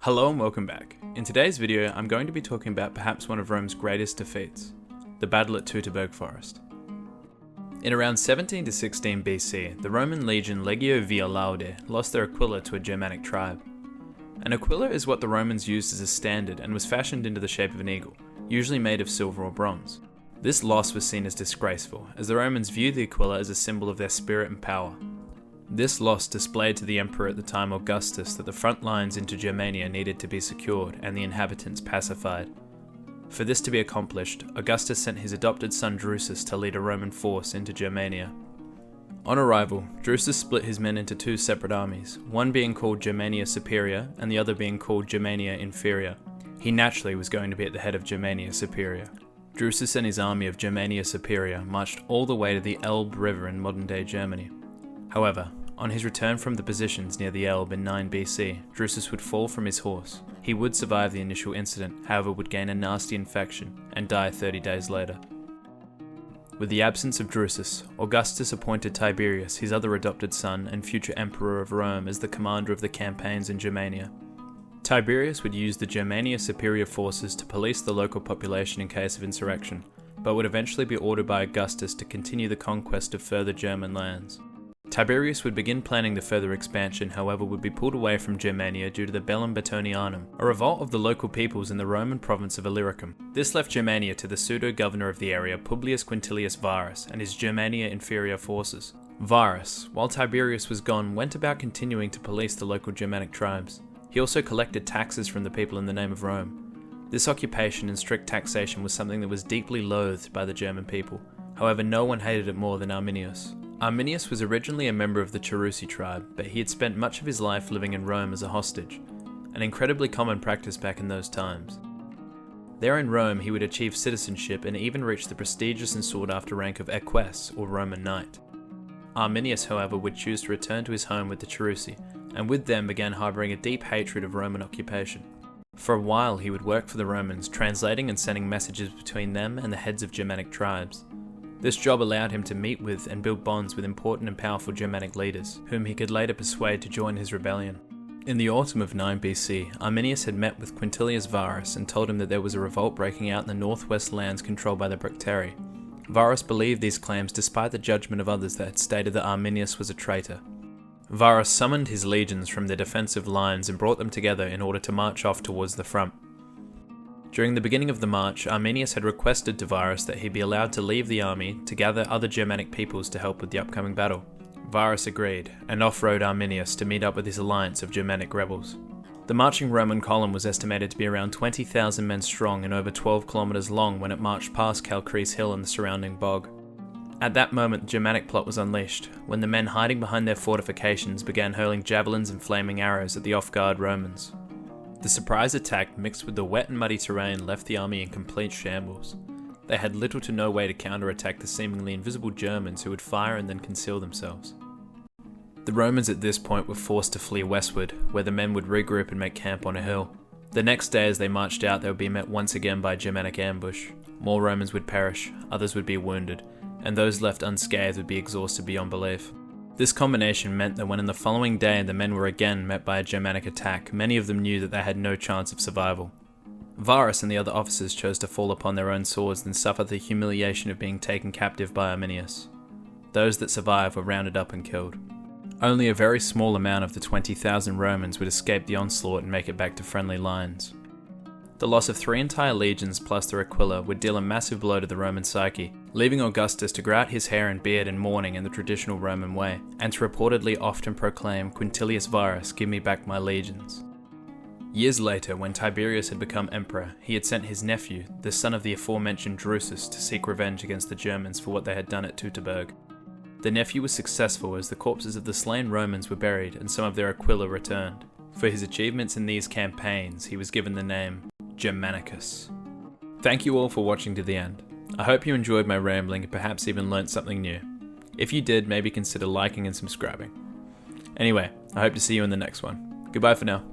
Hello and welcome back. In today's video, I'm going to be talking about perhaps one of Rome's greatest defeats, the battle at Teutoburg Forest. In around 17 to 16 BC, the Roman legion Legio Via Laude lost their aquila to a Germanic tribe. An aquila is what the Romans used as a standard and was fashioned into the shape of an eagle, usually made of silver or bronze. This loss was seen as disgraceful, as the Romans viewed the aquila as a symbol of their spirit and power. This loss displayed to the emperor at the time Augustus that the front lines into Germania needed to be secured and the inhabitants pacified. For this to be accomplished, Augustus sent his adopted son Drusus to lead a Roman force into Germania. On arrival, Drusus split his men into two separate armies, one being called Germania Superior and the other being called Germania Inferior. He naturally was going to be at the head of Germania Superior. Drusus and his army of Germania Superior marched all the way to the Elbe River in modern-day Germany. However, on his return from the positions near the Elbe in 9 BC, Drusus would fall from his horse. He would survive the initial incident, however would gain a nasty infection and die 30 days later. With the absence of Drusus, Augustus appointed Tiberius, his other adopted son and future emperor of Rome, as the commander of the campaigns in Germania. Tiberius would use the Germania Superior forces to police the local population in case of insurrection, but would eventually be ordered by Augustus to continue the conquest of further German lands. Tiberius would begin planning the further expansion, however would be pulled away from Germania due to the Bellum Baetonianum, a revolt of the local peoples in the Roman province of Illyricum. This left Germania to the pseudo-governor of the area, Publius Quintilius Varus, and his Germania Inferior forces. Varus, while Tiberius was gone, went about continuing to police the local Germanic tribes. He also collected taxes from the people in the name of Rome. This occupation and strict taxation was something that was deeply loathed by the German people. However, no one hated it more than Arminius. Arminius was originally a member of the Cherusci tribe, but he had spent much of his life living in Rome as a hostage, an incredibly common practice back in those times. There in Rome he would achieve citizenship and even reach the prestigious and sought-after rank of eques, or Roman knight. Arminius, however, would choose to return to his home with the Cherusci, and with them began harbouring a deep hatred of Roman occupation. For a while he would work for the Romans, translating and sending messages between them and the heads of Germanic tribes. This job allowed him to meet with and build bonds with important and powerful Germanic leaders, whom he could later persuade to join his rebellion. In the autumn of 9 BC, Arminius had met with Quintilius Varus and told him that there was a revolt breaking out in the northwest lands controlled by the Bructeri. Varus believed these claims despite the judgment of others that had stated that Arminius was a traitor. Varus summoned his legions from their defensive lines and brought them together in order to march off towards the front. During the beginning of the march, Arminius had requested to Varus that he be allowed to leave the army to gather other Germanic peoples to help with the upcoming battle. Varus agreed, and off-rode Arminius to meet up with his alliance of Germanic rebels. The marching Roman column was estimated to be around 20,000 men strong and over 12 kilometers long when it marched past Calcrease Hill and the surrounding bog. At that moment, the Germanic plot was unleashed, when the men hiding behind their fortifications began hurling javelins and flaming arrows at the off-guard Romans. The surprise attack mixed with the wet and muddy terrain left the army in complete shambles. They had little to no way to counterattack the seemingly invisible Germans who would fire and then conceal themselves. The Romans at this point were forced to flee westward, where the men would regroup and make camp on a hill. The next day as they marched out they would be met once again by a Germanic ambush. More Romans would perish, others would be wounded, and those left unscathed would be exhausted beyond belief. This combination meant that when in the following day the men were again met by a Germanic attack, many of them knew that they had no chance of survival. Varus and the other officers chose to fall upon their own swords than suffer the humiliation of being taken captive by Arminius. Those that survived were rounded up and killed. Only a very small amount of the 20,000 Romans would escape the onslaught and make it back to friendly lines. The loss of 3 entire legions plus their aquila would deal a massive blow to the Roman psyche, leaving Augustus to grow out his hair and beard in mourning in the traditional Roman way, and to reportedly often proclaim, "Quintilius Varus, give me back my legions." Years later, when Tiberius had become emperor, he had sent his nephew, the son of the aforementioned Drusus, to seek revenge against the Germans for what they had done at Teutoburg. The nephew was successful as the corpses of the slain Romans were buried and some of their aquila returned. For his achievements in these campaigns, he was given the name Germanicus. Thank you all for watching to the end. I hope you enjoyed my rambling and perhaps even learnt something new. If you did, maybe consider liking and subscribing. Anyway, I hope to see you in the next one. Goodbye for now.